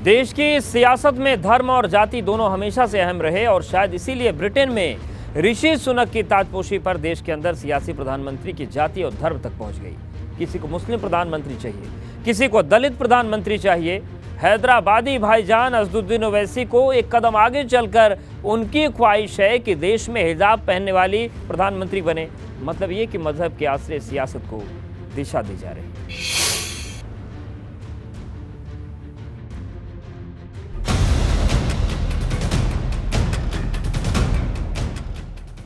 देश की सियासत में धर्म और जाति दोनों हमेशा से अहम रहे और शायद इसीलिए ब्रिटेन में ऋषि सुनक की ताजपोशी पर देश के अंदर सियासी प्रधानमंत्री की जाति और धर्म तक पहुंच गई। किसी को मुस्लिम प्रधानमंत्री चाहिए, किसी को दलित प्रधानमंत्री चाहिए। हैदराबादी भाईजान असदुद्दीन ओवैसी को एक कदम आगे चलकर उनकी ख्वाहिश है कि देश में हिजाब पहनने वाली प्रधानमंत्री बने। मतलब ये कि मजहब के आश्रय सियासत को दिशा दी जा रही है।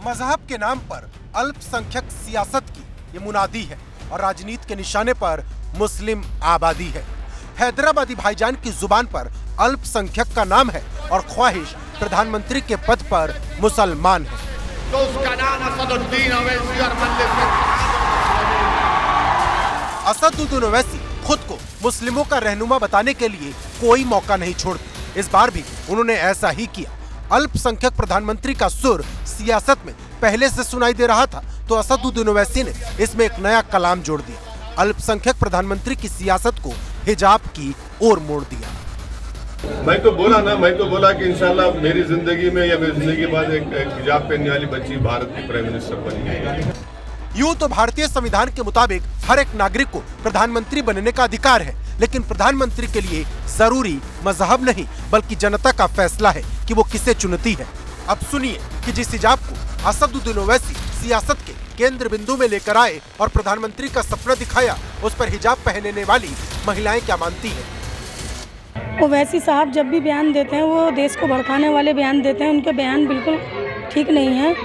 मजहब के नाम पर अल्पसंख्यक सियासत की ये मुनादी है और राजनीति के निशाने पर मुस्लिम आबादी है। हैदराबादी भाईजान की जुबान पर अल्पसंख्यक का नाम है और ख्वाहिश प्रधानमंत्री के पद पर मुसलमान है। तो उसका नाम असदुद्दीन ओवैसी और असदुद्दीन ओवैसी खुद को मुस्लिमों का रहनुमा बताने के लिए कोई मौका नहीं छोड़ते। इस बार भी उन्होंने ऐसा ही किया। अल्पसंख्यक प्रधानमंत्री का सुर सियासत में पहले से सुनाई दे रहा था, तो असदुद्दीन ओवैसी ने इसमें एक नया कलाम जोड़ दिया। अल्पसंख्यक प्रधानमंत्री की सियासत को हिजाब की ओर मोड़ दिया। मैं तो बोला कि इंशाल्लाह मेरी जिंदगी में या मेरी जिंदगी के बाद एक हिजाब पहनने वाली बच्ची भारत की प्राइम मिनिस्टर बनी। यूं तो भारतीय संविधान के मुताबिक हर एक नागरिक को प्रधानमंत्री बनने का अधिकार है, लेकिन प्रधानमंत्री के लिए जरूरी मजहब नहीं बल्कि जनता का फैसला है कि वो किसे चुनती है। अब सुनिए कि जिस हिजाब को असदुद्दीन ओवैसी सियासत के केंद्र बिंदु में लेकर आए और प्रधानमंत्री का सपना दिखाया, उस पर हिजाब पहनने वाली महिलाएं क्या मानती हैं। ओवैसी साहब जब भी बयान देते हैं वो देश को भड़काने वाले बयान देते हैं। उनके बयान बिल्कुल ठीक नहीं है।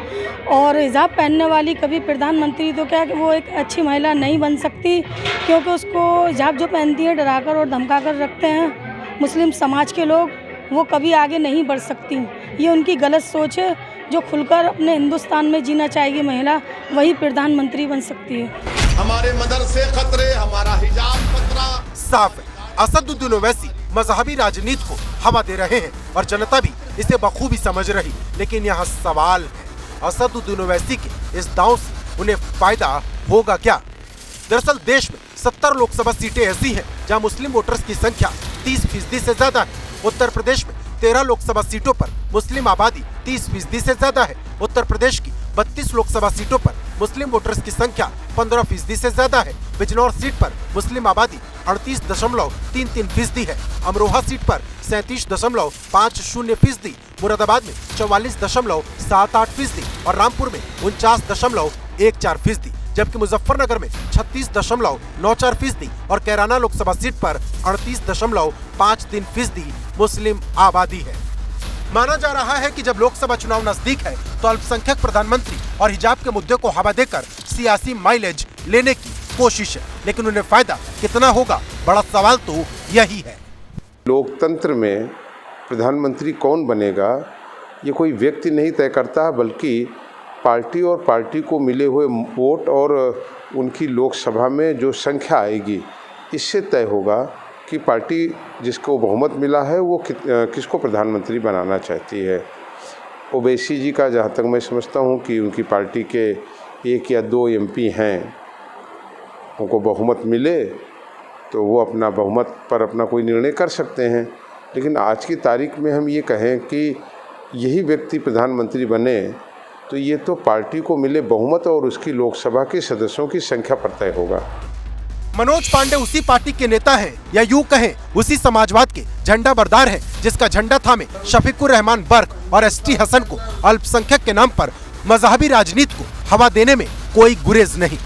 और हिजाब पहनने वाली कभी प्रधानमंत्री तो क्या कि वो एक अच्छी महिला नहीं बन सकती, क्योंकि उसको हिजाब जो पहनती है डराकर और धमकाकर रखते हैं मुस्लिम समाज के लोग, वो कभी आगे नहीं बढ़ सकती। ये उनकी गलत सोच है। जो खुलकर अपने हिंदुस्तान में जीना चाहेगी महिला, वही प्रधानमंत्री बन सकती है। हमारे मदरसे खतरे, हमारा हिजाब खतरा। साफ है, असदुद्दीन ओवैसी मजहबी राजनीति को हवा दे रहे हैं और जनता भी इसे बखूबी समझ रही। लेकिन यहाँ सवाल है, असदुद्दीन ओवैसी के इस दांव से उन्हें फायदा होगा क्या। दरअसल देश में 70 लोकसभा सीटें ऐसी हैं जहां मुस्लिम वोटर्स की संख्या 30% से ज्यादा है। उत्तर प्रदेश में 13 लोकसभा सीटों पर मुस्लिम आबादी 30% से ज्यादा है। उत्तर प्रदेश की 32 लोकसभा सीटों पर मुस्लिम वोटर्स की संख्या 15% से ज्यादा है। बिजनौर सीट पर मुस्लिम आबादी 38.33% है। अमरोहा सीट पर 37.50%, मुरादाबाद में 44.78% और रामपुर में 49.14%, जबकि मुजफ्फरनगर में 36.94% और कैराना लोकसभा सीट पर 38.53% मुस्लिम आबादी है। माना जा रहा है कि जब लोकसभा चुनाव नजदीक है तो अल्पसंख्यक प्रधानमंत्री और हिजाब के मुद्दे को हवा देकर सियासी माइलेज लेने की कोशिश है, लेकिन उन्हें फायदा कितना होगा, बड़ा सवाल तो यही है। लोकतंत्र में प्रधानमंत्री कौन बनेगा ये कोई व्यक्ति नहीं तय करता, बल्कि पार्टी और पार्टी को मिले हुए वोट और उनकी लोकसभा में जो संख्या आएगी, इससे तय होगा कि पार्टी जिसको बहुमत मिला है वो किसको प्रधानमंत्री बनाना चाहती है। ओवैसी जी का जहाँ तक मैं समझता हूँ कि उनकी पार्टी के 1 या 2 MP हैं, उनको बहुमत मिले तो वो अपना बहुमत पर अपना कोई निर्णय कर सकते हैं। लेकिन आज की तारीख में हम ये कहें कि यही व्यक्ति प्रधानमंत्री बने तो ये तो पार्टी को मिले बहुमत और उसकी लोकसभा के सदस्यों की संख्या पर तय होगा। मनोज पांडे उसी पार्टी के नेता हैं या यूं कहें उसी समाजवाद के झंडा बरदार हैं जिसका झंडा थामे शफीकुर रहमान बर्क और ST हसन को अल्पसंख्यक के नाम पर मजहबी राजनीति को हवा देने में कोई गुरेज नहीं।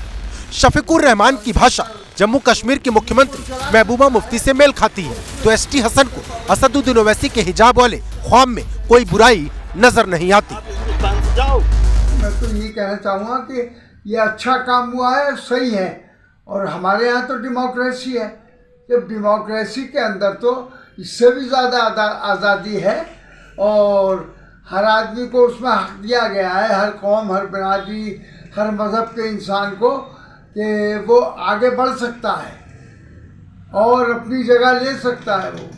शफीकुर रहमान की भाषा जम्मू कश्मीर की मुख्यमंत्री महबूबा मुफ्ती से मेल खाती है, तो ST हसन को असदुद्दीन ओवैसी के हिजाब वाले ख्वाब में कोई बुराई नजर नहीं आती। मैं तो ये कहना चाहूँगा कि ये अच्छा काम हुआ है, सही है। और हमारे यहाँ तो डेमोक्रेसी है। जब डेमोक्रेसी के अंदर तो इससे भी ज़्यादा आज़ादी है और हर आदमी को उसमें हक दिया गया है, हर कौम, हर बिरादरी, हर मज़हब के इंसान को, कि वो आगे बढ़ सकता है और अपनी जगह ले सकता है वो।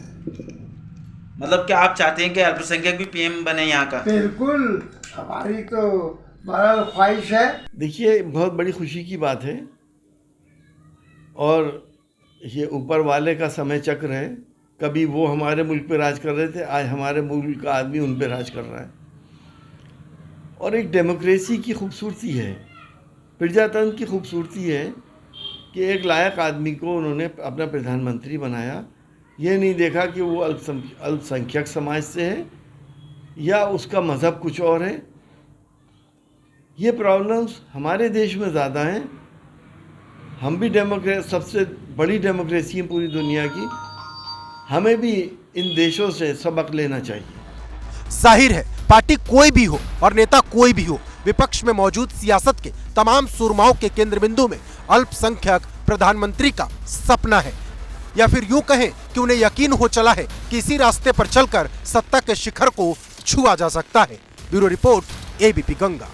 मतलब क्या आप चाहते हैं कि अल्पसंख्यक भी PM बने यहाँ का? बिल्कुल, हमारी तो बड़ा ख्वाहिश है। देखिए, बहुत बड़ी खुशी की बात है और ये ऊपर वाले का समय चक्र है कभी वो हमारे मुल्क पे राज कर रहे थे, आज हमारे मुल्क का आदमी उन पे राज कर रहा है। और एक डेमोक्रेसी की खूबसूरती है, प्रजातंत्र की खूबसूरती है कि एक लायक आदमी को उन्होंने अपना प्रधानमंत्री बनाया। ये नहीं देखा कि वो अल्पसंख्यक समाज से है या उसका मज़हब कुछ और है। ये प्रॉब्लम्स हमारे देश में ज़्यादा हैं। हम भी सबसे बड़ी डेमोक्रेसी है पूरी दुनिया की, हमें भी इन देशों से सबक लेना चाहिए। जाहिर है पार्टी कोई भी हो और नेता कोई भी हो, विपक्ष में मौजूद सियासत के तमाम सुरमाओं के केंद्र बिंदु में अल्पसंख्यक प्रधानमंत्री का सपना है, या फिर यूं कहें कि उन्हें यकीन हो चला है कि इसी रास्ते पर चलकर सत्ता के शिखर को छुआ जा सकता है। Bureau report, ABP Ganga.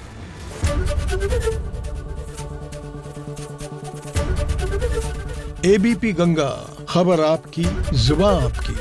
ABP Ganga, खबर आपकी, जुबान आपकी।